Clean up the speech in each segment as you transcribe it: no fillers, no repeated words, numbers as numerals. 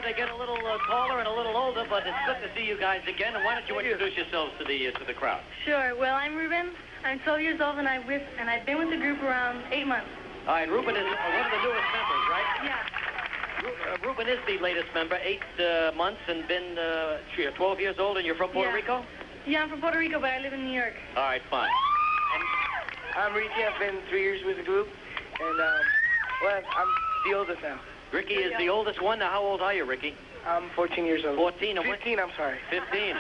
year, they get a little taller and a little older, but it's good to see you guys again. And why don't you introduce yourselves to the crowd? Sure. Well, I'm Ruben. I'm 12 years old, and I've been with the group around 8 months. All right, Ruben is one of the newest members, right? Yeah. Ruben is the latest member, 8 months, and been 12 years old, and you're from Puerto Rico? Yeah, I'm from Puerto Rico, but I live in New York. All right, fine. And I'm Ricky. I've been 3 years with the group, and well, I'm the oldest now. Ricky is the oldest one. Now, how old are you, Ricky? I'm 14 years old. 14? 15, I'm sorry. 15.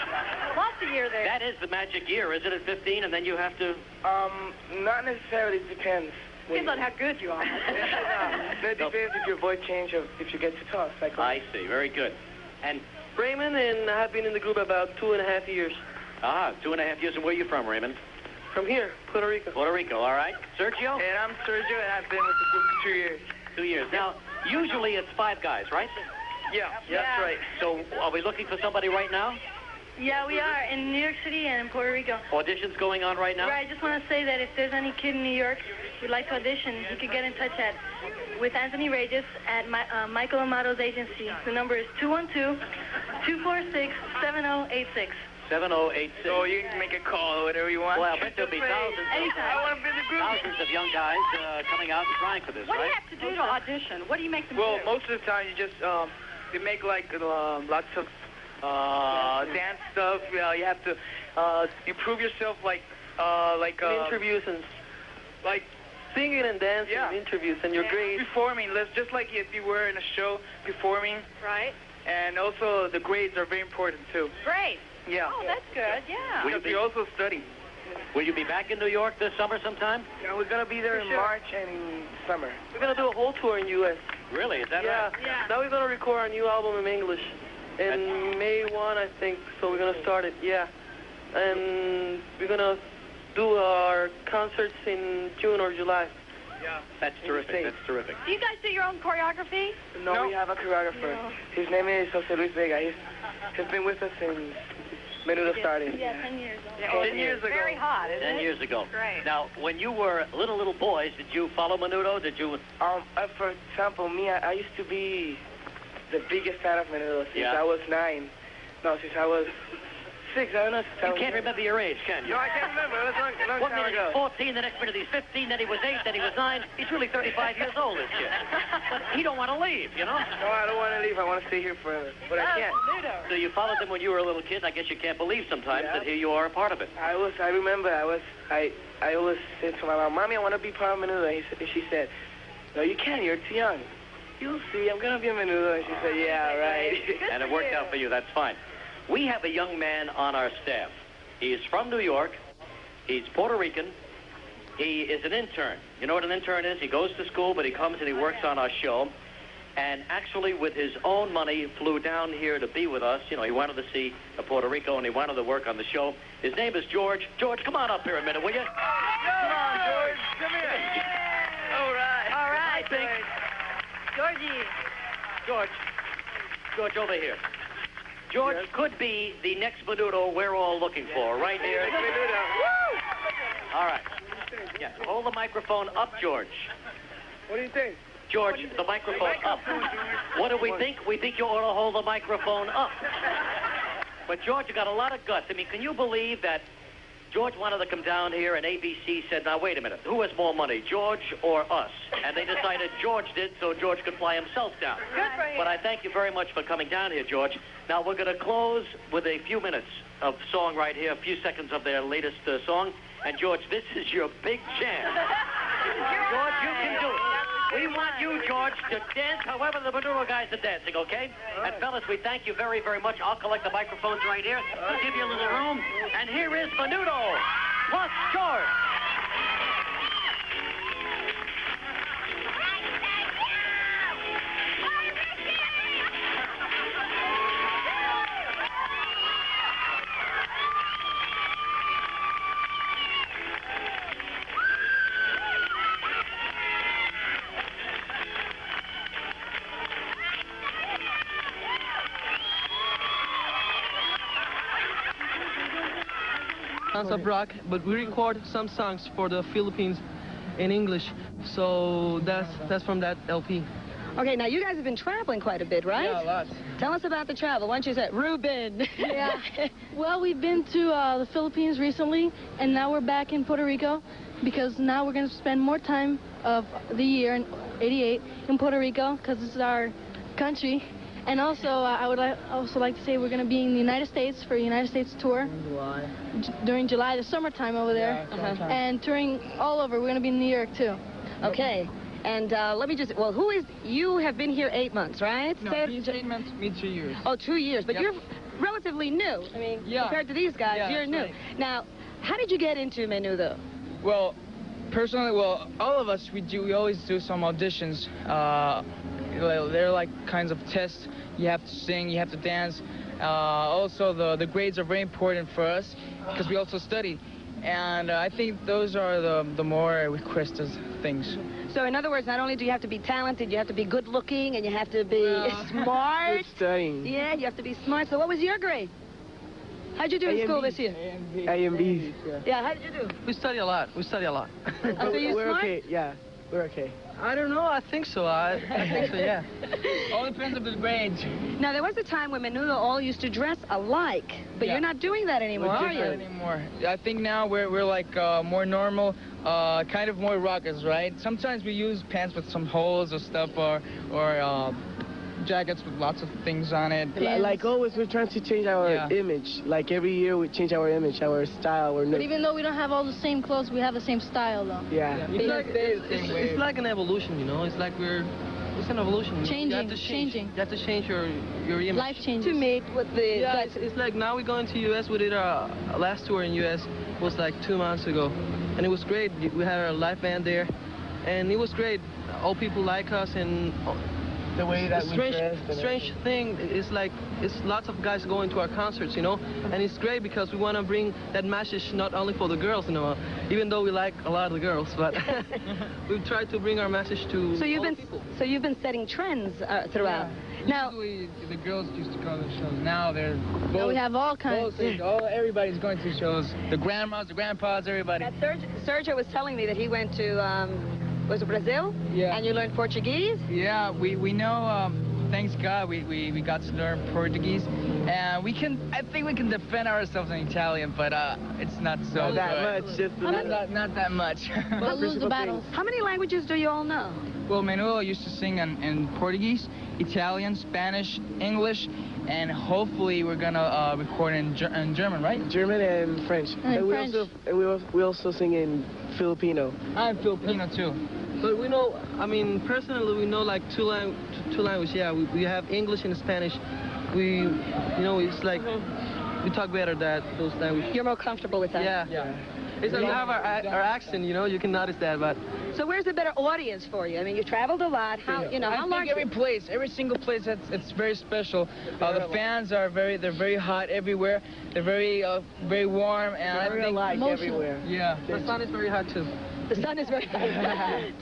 Lost a year there. That is the magic year, isn't it, 15? And then you have to... Not necessarily. It depends. Depends on how good you are. It depends if your voice changes or if you get to talk. Like I see. Very good. And Raymond, and I've been in the group about 2.5 years. 2.5 years. And where are you from, Raymond? From here, Puerto Rico. Puerto Rico, all right. Sergio? And I'm Sergio, and I've been with the group for 2 years. 2 years. Now, usually it's 5 guys, right? Yeah, that's right. So, are we looking for somebody right now? Yeah, we are in New York City and in Puerto Rico. Auditions going on right now? Right, I just want to say that if there's any kid in New York who'd like to audition, he could get in touch with Anthony Regis at Michael Amato's agency. The number is 212-246-7086. 7086. So you can make a call or whatever you want. Well, I bet there'll be thousands of young guys coming out and trying for this, What right? do you have to do to audition? What do you make them do? Well, most of the time you just they make like lots of dance stuff. You have to improve yourself, like interviews and like singing and dancing, interviews, and your grades. Performing, just like if you were in a show performing. Right. And also the grades are very important too. Great. Yeah. Oh, that's good. Yeah. Because we also study. Will you be back in New York this summer sometime? Yeah, we're gonna be there in March and in summer. We're gonna do a whole tour in U.S. Really? Is that Yeah. right? Yeah. Now we're gonna record our new album in English in May 1, I think. So we're gonna start it. Yeah. And we're gonna do our concerts in June or July. Yeah. That's terrific. That's terrific. Do you guys do your own choreography? No, we have a choreographer. No. His name is Jose Luis Vega. He's been with us since Menudo started. Yeah, 10 years old. Yeah, 10 years ago. Very hot, isn't 10 it? years ago. Great. Now, when you were little boys, did you follow Menudo? Did you? For example, me, I used to be the biggest fan of Menudo since I was 9. No, since I was 6. I don't know. You can't remember your age, can you? No, I can't remember. It was a long One time minute ago. he's 14, the next minute he's 15, then he was 8, then he was 9. He's really 35 years old, this kid. But he don't want to leave, you know? No, I don't want to leave. I want to stay here forever. But I can't. So you followed them when you were a little kid. I guess you can't believe sometimes that here you are a part of it. I remember. I always said to my mom, "Mommy, I want to be part of Menudo." And she said, "No, you can't. You're too young. You'll see. I'm gonna be a Menudo." And she said, "Yeah, right." And it worked out for you. That's fine. We have a young man on our staff. He is from New York. He's Puerto Rican. He is an intern. You know what an intern is? He goes to school, but he comes and he works on our show. And actually, with his own money, flew down here to be with us. You know, he wanted to see Puerto Rico, and he wanted to work on the show. His name is George. George, come on up here a minute, will you? Come on, George. Come here. All right. All right. I think... Georgie. George, over here. George could be the next Menudo we're all looking for, right here. Menudo. All right. Yeah, hold the microphone up, George. What do you think? George, the microphone up. What do we think? We think you ought to hold the microphone up. But George, you got a lot of guts. I mean, can you believe that George wanted to come down here and ABC said, now, wait a minute, who has more money, George or us? And they decided George did so George could fly himself down. Good for you. But I thank you very much for coming down here, George. Now, we're going to close with a few minutes of song right here, a few seconds of their latest song. And, George, this is your big chance. George, you can do it. We want you, George, to dance however the Menudo guys are dancing, okay? And, fellas, we thank you very, very much. I'll collect the microphones right here. We'll give you a little room. And here is Menudo plus George. Of rock, but we record some songs for the Philippines in English, so that's from that LP. Okay, now you guys have been traveling quite a bit, right? Yeah, a lot. Tell us about the travel. Why don't you say, Ruben? Yeah. Well, we've been to the Philippines recently, and now we're back in Puerto Rico because now we're going to spend more time of the year in '88 in Puerto Rico because this is our country. And also, I would also like to say we're going to be in the United States for a United States tour. During July, the summertime over there. Yeah, And touring all over. We're going to be in New York, too. Okay. And let me just, well, you have been here 8 months, right? No, he's 8 months, me 2 years. Oh, 2 years. But Yep. you're relatively new. I mean, Yeah. compared to these guys, Yeah, you're that's new. right. Now, how did you get into Menudo? Well, personally, all of us, we always do some auditions. They're like kinds of tests. You have to sing, you have to dance. Also, the grades are very important for us because we also study. And I think those are the more requested things. So, in other words, not only do you have to be talented, you have to be good looking, and you have to be smart. Good studying. Yeah, you have to be smart. So, what was your grade? How'd you do in school this year? A and B's. Yeah, how did you do? We study a lot. We study a lot. So you're We're smart? okay. Yeah, we're okay. I don't know. I think so. I think so, yeah. All depends on the grades. Now, there was a time when Menudo all used to dress alike, but Yeah. you're not doing that anymore, We're are different you? anymore. I think now we're like more normal, kind of more rockers, right? Sometimes we use pants with some holes or stuff, or jackets with lots of things on it. Like always, we're trying to change our Yeah. image. Like every year, we change our image, our style, our But look. even though we don't have all the same clothes, we have the same style, though. Yeah. It's like It's like an evolution, you know. It's like it's an evolution. You know? Changing, You have to change. changing. You have to change your image. Life changes. To meet with the... Yeah, it's like now we're going to U.S. We did our last tour in U.S. was like 2 months ago, and it was great. We had our live band there, and it was great. All people like us, and The way that we strange, dress. and strange thing is like it's lots of guys going to our concerts, you know, and it's great because we want to bring that message not only for the girls, you know, even though we like a lot of the girls, but we've tried to bring our message to So you've all been people. so you've been setting trends throughout. Now, Usually the girls used to go to shows. Now they're Now both. we have all kinds. Everybody's going to shows. The grandmas, the grandpas, everybody. Sergio was telling me that he went to was it Brazil? Yeah. And you learned Portuguese? Yeah, we know. Thanks God, we got to learn Portuguese, and I think we can defend ourselves in Italian, but it's not so Not that good. much. Just Not that much. We'll lose the battles. How many languages do you all know? Well, Menudo used to sing in Portuguese, Italian, Spanish, English, and hopefully we're gonna record in German, right? German and French. And we French. we also sing in Filipino. I'm Filipino too. But we know, I mean, personally, we know like two languages. Yeah, we have English and Spanish. You know, it's like we talk better those languages. You're more comfortable with that? Yeah. It's like we have our accent, you know, you can notice that, but So where's a better audience for you? I mean, you traveled a lot. How, you know, I how think large... every single place, it's very special. The fans are they're very hot everywhere. They're very warm, and I We're think alike Emotional. everywhere. yeah. the sun is very hot too. The sun is very... Gentlemen,